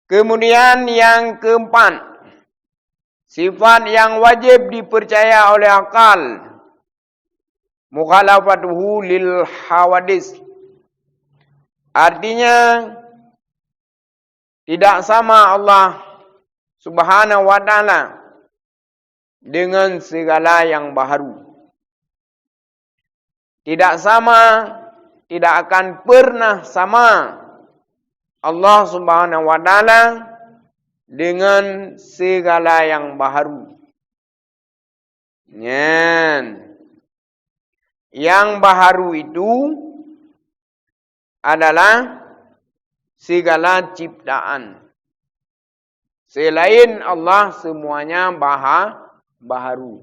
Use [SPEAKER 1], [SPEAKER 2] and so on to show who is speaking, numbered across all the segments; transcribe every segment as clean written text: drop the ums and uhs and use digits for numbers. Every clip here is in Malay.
[SPEAKER 1] Kemudian yang keempat, sifat yang wajib dipercaya oleh akal, mukhalafatuhu lil hawadis. Artinya tidak sama Allah Subhanahu wa taala dengan segala yang baharu. Tidak sama, tidak akan pernah sama Allah Subhanahu wa taala dengan segala yang baharu. Yang baharu itu adalah segala ciptaan. Selain Allah semuanya baharu.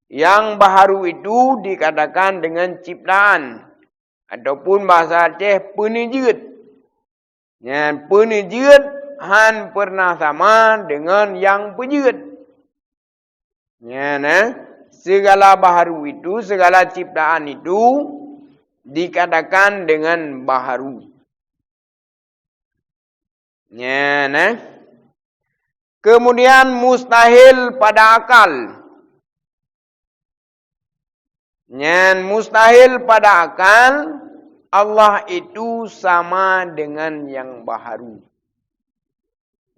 [SPEAKER 1] Yang baharu itu dikatakan dengan ciptaan ataupun bahasa Aceh penejut. Penejut han pernah sama dengan yang pejut. Segala baharu itu, segala ciptaan itu dikatakan dengan baharu. Kemudian mustahil pada akal. Mustahil pada akal Allah itu sama dengan yang baharu.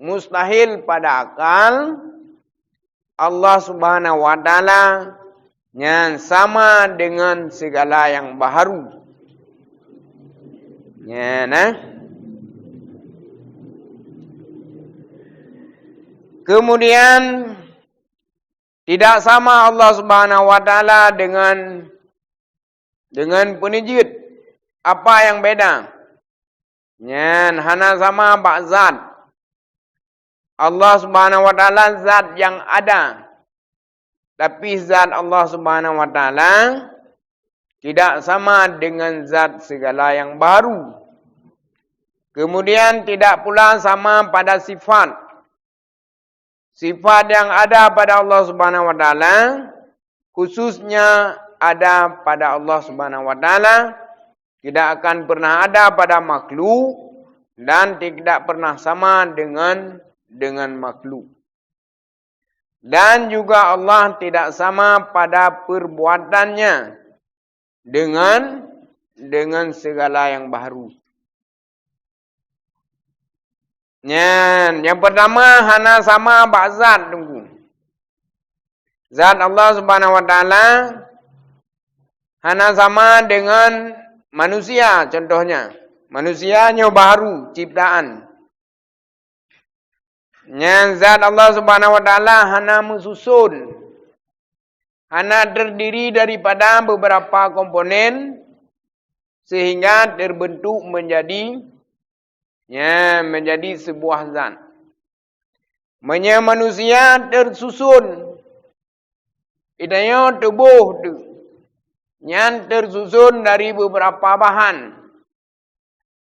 [SPEAKER 1] Mustahil pada akal Allah Subhanahu wa taala yang sama dengan segala yang baharu. Kemudian tidak sama Allah Subhanahu wa taala dengan penejut. Apa yang beda? Hana sama zat. Allah Subhanahu wa taala zat yang ada. Tapi zat Allah Subhanahu wa taala tidak sama dengan zat segala yang baru. Kemudian tidak pula sama pada sifat. Sifat yang ada pada Allah Subhanahu wa taala khususnya ada pada Allah Subhanahu wa taala, tidak akan pernah ada pada makhluk dan tidak pernah sama dengan makhluk. Dan juga Allah tidak sama pada perbuatannya dengan segala yang baharu. Yang pertama hana sama zat tunggu. Zat Allah Subhanahu wa taala hana sama dengan manusia contohnya. Manusianya baru ciptaan. Zat Allah Subhanahu wa taala hana menyusun. Hana terdiri daripada beberapa komponen sehingga terbentuk menjadi sebuah zat. Manusia tersusun. Idanya tubuh tu. Yang tersusun dari beberapa bahan.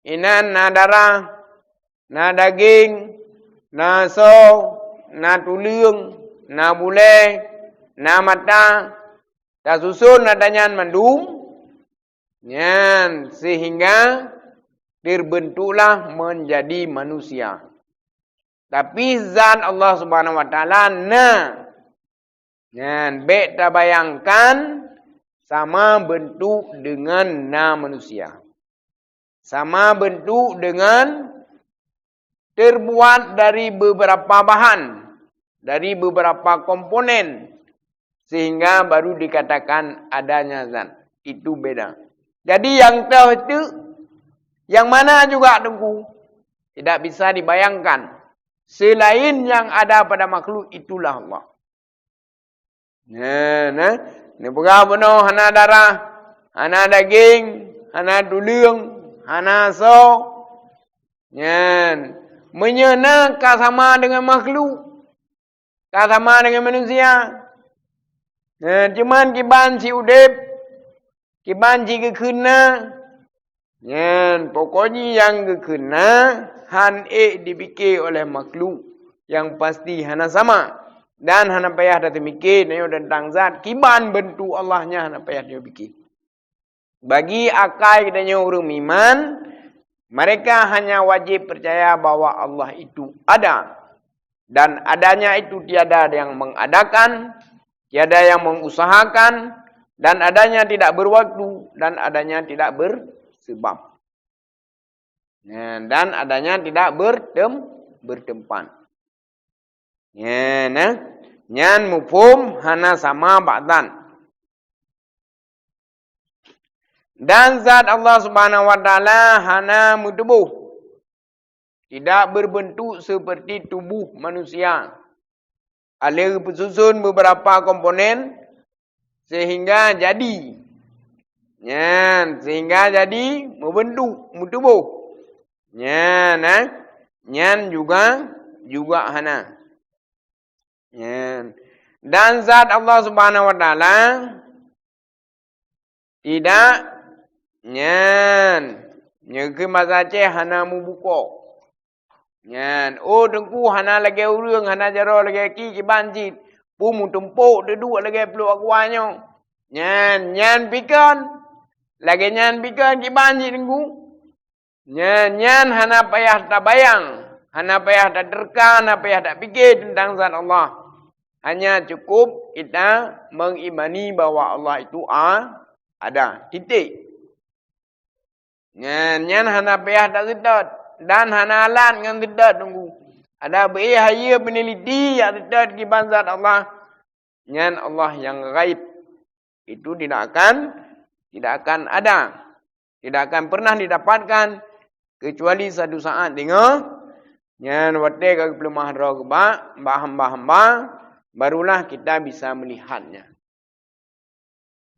[SPEAKER 1] Inan na darah, na daging, na so, na tulang, na bule, na mata. Tersusun adanya mandum. Sehingga terbentuklah menjadi manusia. Tapi zat Allah Subhanahu wa taala beta bayangkan sama bentuk dengan manusia. Sama bentuk dengan terbuat dari beberapa bahan, dari beberapa komponen sehingga baru dikatakan adanya zat. Itu beda. Jadi yang tahu itu yang mana juga tunggu. Tidak bisa dibayangkan. Selain yang ada pada makhluk itulah Allah. Ini bukan penuh hana darah, hana daging, hana tulang, hana so. Menyena sama dengan makhluk. Sama dengan manusia. Cuman kiban si udip, kiban si kekena. Pokoknya yang kekena difikir oleh makhluk yang pasti hana sama. Dan hana payah dah termikir tentang zat kiban bentuk Allahnya hana payah dia fikir. Bagi akal kitanya orang iman, mereka hanya wajib percaya bahwa Allah itu ada. Dan adanya itu tiada yang mengadakan, tiada yang mengusahakan, dan adanya tidak berwaktu, dan adanya tidak bersebab. Dan adanya tidak bertempat. Nyan mufhum hana sama ba'dan. Dan zat Allah Subhanahu wa taala hana mutubuh. Tidak berbentuk seperti tubuh manusia. Alih bersusun beberapa komponen sehingga jadi. Sehingga jadi membentuk mutubuh. Nyan juga hana. Dan zat Allah Subhanahu wa taala tidak nyeke masa ce hana mubuko. Dengku hana lagi urang hana jaro lagi ki banjit. Pu mu tumpuk duduk lagi peluk akuanyo. Nyan pikon. Lagi nyan pikon ki banjit dengku. Nyan hana payah tak bayang. Hana payah tak terka, hana payah tak fikir tentang zat Allah. Hanya cukup kita mengimani bahwa Allah itu ada. Titik. Nyan hana payah tak sedot. Dan hana alat dengan sedot tunggu. Ada berihaya peneliti yang sedot kiban zat Allah. Nyan Allah yang gaib. Itu tidak akan ada. Tidak akan pernah didapatkan. Kecuali satu saat. Tengok. Nyan wate ke pelemah roh kebak. Hamba-hamba. Barulah kita bisa melihatnya.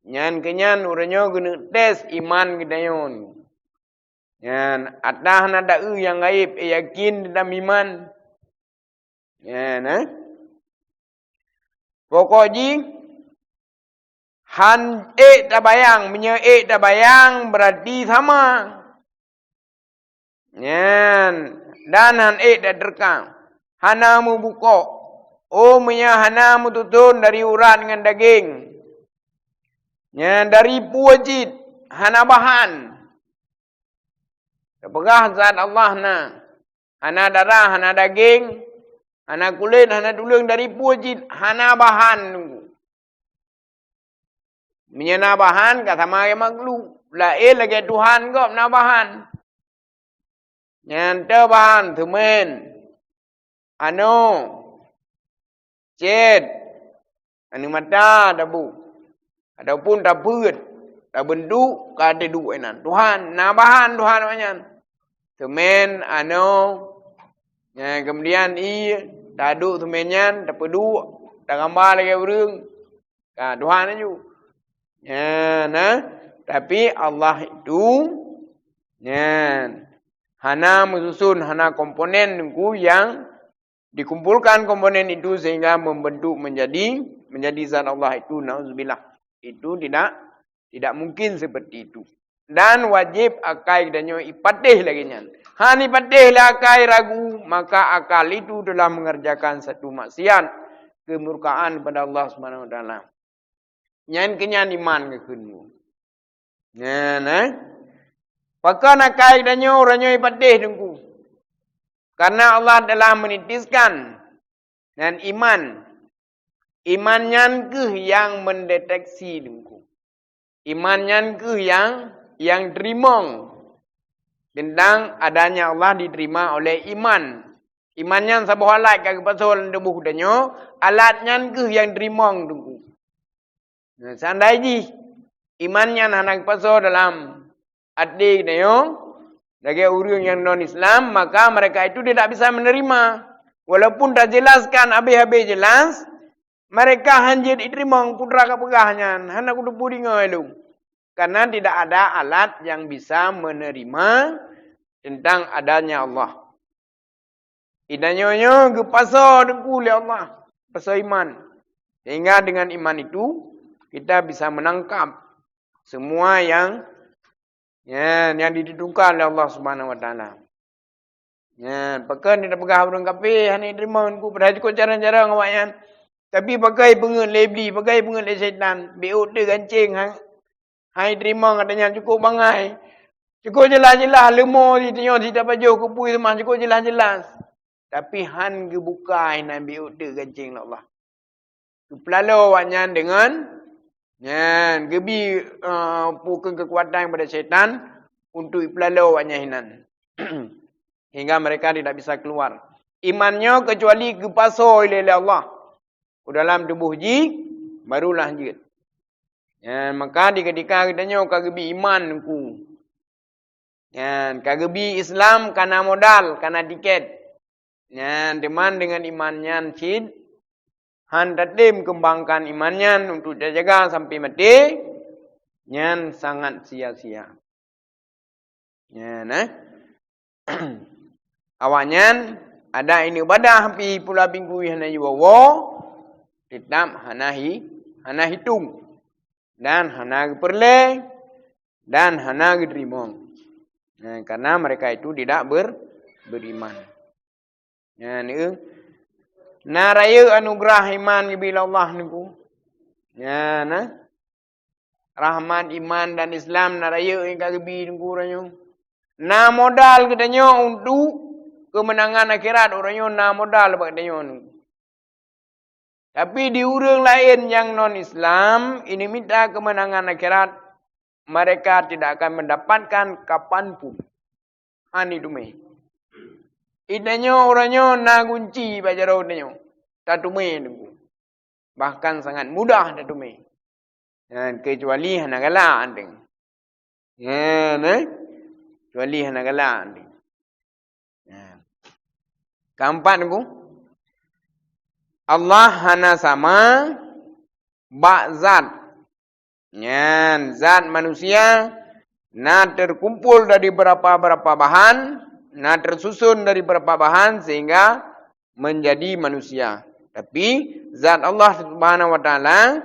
[SPEAKER 1] Nyan kenyan uranya kena tes iman kita yon. Nyan atah nada yang gaib yakin dalam iman. Nyan pokoknya han tabayang menye tabayang berarti sama. Nyan dan han dah terkang. Hana mu buka. Menye hana mu tutun dari urat dengan daging. Nyan dari puajit hana bahan. Pegah zat Allah na. Hana darah, hana daging, hana kulit, hana tulang dari puajit, hana bahan. Menyana bahan kata mari makhluk. Lain lagi Tuhan kau na bahan. Nyan bahan temen. Cet. Mata tabu. Ataupun tak beut. Tak bentuk kada duk enan. Tuhan na bahan Tuhan macam. Temen kemudian tak duk temennya tak pedu tak gambar lagi urang. Tuhan aja. Tapi Allah itu hana menyusun hana komponen yang dikumpulkan komponen itu sehingga membentuk menjadi zat Allah itu. Nauzubillah. Itu tidak mungkin seperti itu. Dan wajib akal dan ipatih lagi nyan. Hani patih lah akal ragu, maka akal itu telah mengerjakan satu maksiat, kemurkaan pada Allah Subhanahu wa taala. Nyan kenyan iman ke kunmu. Pakan akal dan orangnya ipatih dengku. Karena Allah telah menitiskan dan iman nyan ke yang mendeteksi dengku. Iman nyan ke yang terima tentang adanya Allah diterima oleh iman. Iman nyan sabah alat ke pasal debuh danyo, alat nyan ke yang terima dengku. Seandainya iman nyan anak pasal dalam adik danyo, lagi orang yang non-Islam, maka mereka itu tidak bisa menerima. Walaupun dah jelaskan habis-habis jelas, mereka hanya diterima kudra kapegahnya. Hanya kudu pudinga itu. Karena tidak ada alat yang bisa menerima tentang adanya Allah. Idanya ke pasal dengku oleh Allah. Pasal iman. Sehingga dengan iman itu, kita bisa menangkap semua yang ditentukan oleh Allah Subhanahu wa taala. Pekan dia pegah orang kafir, hanya terima ku pada cukup cara-cara ngawaknya. Tapi pakai pengen lebli, pakai pengen le syaitan. Beut dia gancing hang. Hai terima katanya cukup bangai. Cukup jelas-jelas lemah di tengok tidak pajuh kupui semua cukup jelas-jelas. Tapi han ke bukai nak beut dia gancing Allah. Tu pelalo awaknya dengan gebi pukul kekuatan pada syaitan untuk pelalo awaknya hinan. Hingga mereka tidak bisa keluar. Imannya kecuali kepaso oleh Allah. Dalam tubuh ji, barulah jid. Maka di ketika katanya kagebi iman ku. Kagebi Islam karena modal, karena tiket. Teman dengan imannya cid. Han tatim kembangkan imannya untuk jaga sampai mati. Nyan sangat sia-sia. Awaknya ada ini ibadah pi pula minggu hana yuwa. Tetap hana hitung. Dan hana perle. Dan hana terima. Karena mereka itu tidak beriman. Raya anugerah iman bila Allah niku. Rahmat iman dan Islam naraya yang kagebi niku ranyo. Na modal katanya untuk kemenangan akhirat orangnya na modal katanya niku. Tapi di urang lain yang non-Islam, ini minta kemenangan akhirat, mereka tidak akan mendapatkan kapanpun. Ani dume. Idanya orangnya na kunci baca rodanya. Tatume niku. Bahkan sangat mudah tatume. Kecuali hana galak andeng. Kecuali hana galak andeng. Keempat niku. Allah hana sama zat. Zat manusia na terkumpul dari berapa bahan, na tersusun dari berapa bahan sehingga menjadi manusia. Tapi zat Allah Subhanahu wa taala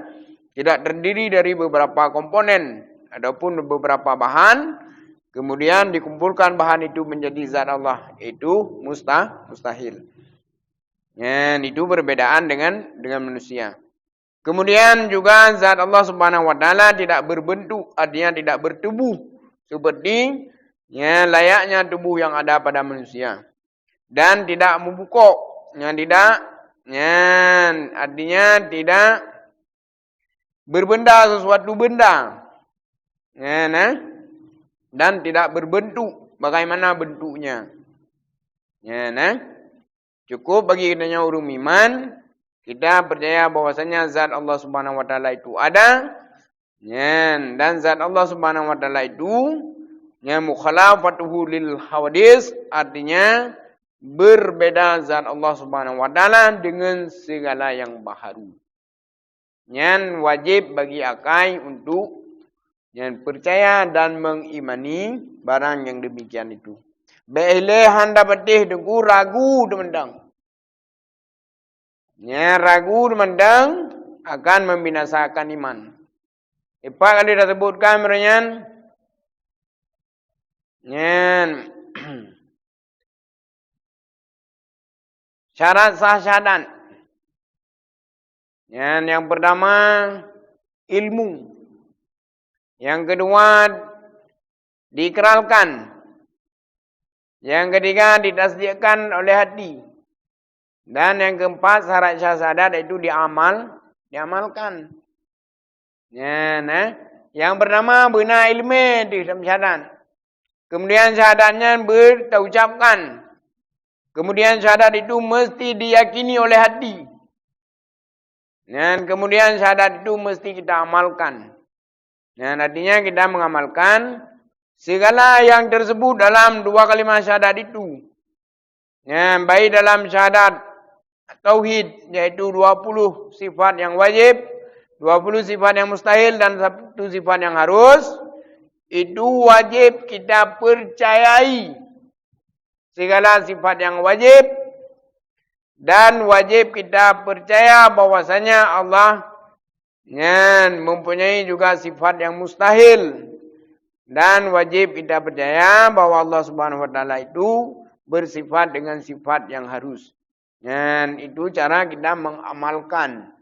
[SPEAKER 1] tidak terdiri dari beberapa komponen ataupun beberapa bahan kemudian dikumpulkan bahan itu menjadi zat Allah. Itu mustahil. Itu perbedaan dengan manusia. Kemudian juga zat Allah Subhanahu wa taala tidak berbentuk, artinya tidak bertubuh seperti layaknya tubuh yang ada pada manusia. Dan tidak membukok, artinya tidak berbenda sesuatu benda. Dan tidak berbentuk bagaimana bentuknya. Cukup bagi kita orang iman, kita percaya bahwasanya zat Allah Subhanahu wa taala itu ada. Dan zat Allah Subhanahu wa taala itu mukhalafatuhu lil hawadis, artinya berbeda zat Allah Subhanahu wa taala dengan segala yang baharu. Wajib bagi akai untuk percaya dan mengimani barang yang demikian itu. Beile handa betih dengku ragu demendang. Ragu demendang akan membinasakan iman. Apa kali dah sebutkan merenya? Syarat sah syahadat. Yang pertama ilmu. Yang kedua diikrarkan. Yang ketiga ditasdiqkan oleh hati. Dan yang keempat syarat syahadat itu diamalkan. Yang pertama benar ilmu di dalam syahadat. Kemudian syahadatnya berucapkan. Kemudian syahadat itu mesti diyakini oleh hati. Dan kemudian syahadat itu mesti kita amalkan. Artinya kita mengamalkan segala yang tersebut dalam dua kalimat syahadat itu. Baik dalam syahadat tauhid, yaitu 20 sifat yang wajib, 20 sifat yang mustahil dan 1 sifat yang harus. Itu wajib kita percayai segala sifat yang wajib. Dan wajib kita percaya bahwasanya Allah mempunyai juga sifat yang mustahil. Dan wajib kita percaya bahwa Allah Subhanahu wa taala itu bersifat dengan sifat yang harus. Dan itu cara kita mengamalkan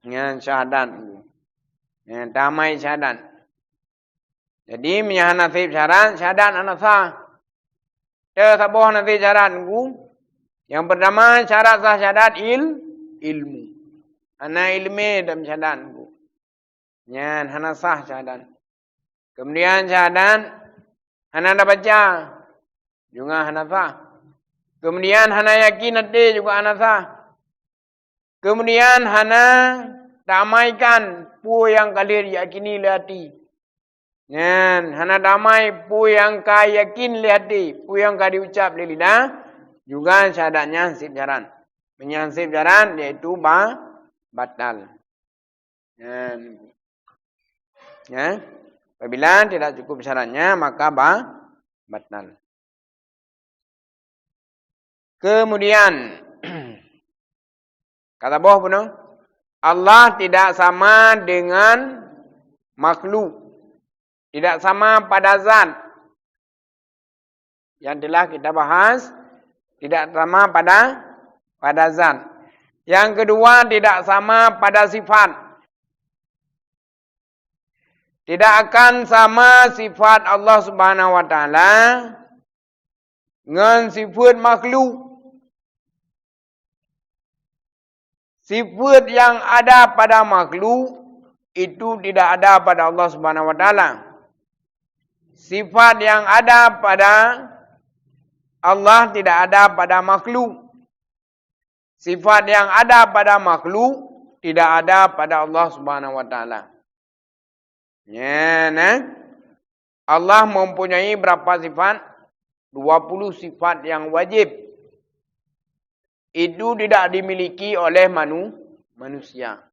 [SPEAKER 1] Dengan syahadat. Dengan damai syahadat. Jadi minyak nasib syahadat anak sah. Dia tak boh nanti syahadat ku. Yang pertama syarat sah syahadat ilmu. Ana ilmu dalam syahadat ku. Nyan hana sah syahadat. Kemudian syahadat hana dah baca. Juga hana sah. Kemudian hana yakin nanti juga hana sah. Kemudian hana damaikan pu yang kalian yakini lihati. Nyan hana damai pu yang ka yakin lihati, pu yang ka diucap di lidah, juga syahadatnya hansib jaran. Menyansib jaran yaitu batal. Nyan. Ya. Apabila tidak cukup syaratnya maka batal. Kemudian kata bawah pun Allah tidak sama dengan makhluk. Tidak sama pada zat. Yang telah kita bahas. Tidak sama pada zat. Yang kedua tidak sama pada sifat. Tidak akan sama sifat Allah Subhanahu wa taala dengan sifat makhluk. Sifat yang ada pada makhluk itu tidak ada pada Allah Subhanahu wa taala. Sifat yang ada pada Allah tidak ada pada makhluk. Sifat yang ada pada makhluk tidak ada pada Allah Subhanahu wa taala. Ya, nah. Allah mempunyai berapa sifat? 20 sifat yang wajib. Itu tidak dimiliki oleh manusia.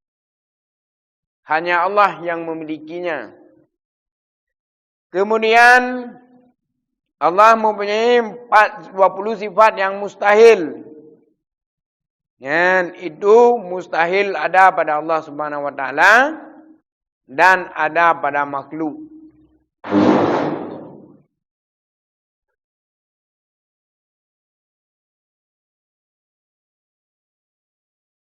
[SPEAKER 1] Hanya Allah yang memilikinya. Kemudian Allah mempunyai 20 sifat yang mustahil. Dan itu mustahil ada pada Allah Subhanahu wa taala dan ada pada makhluk.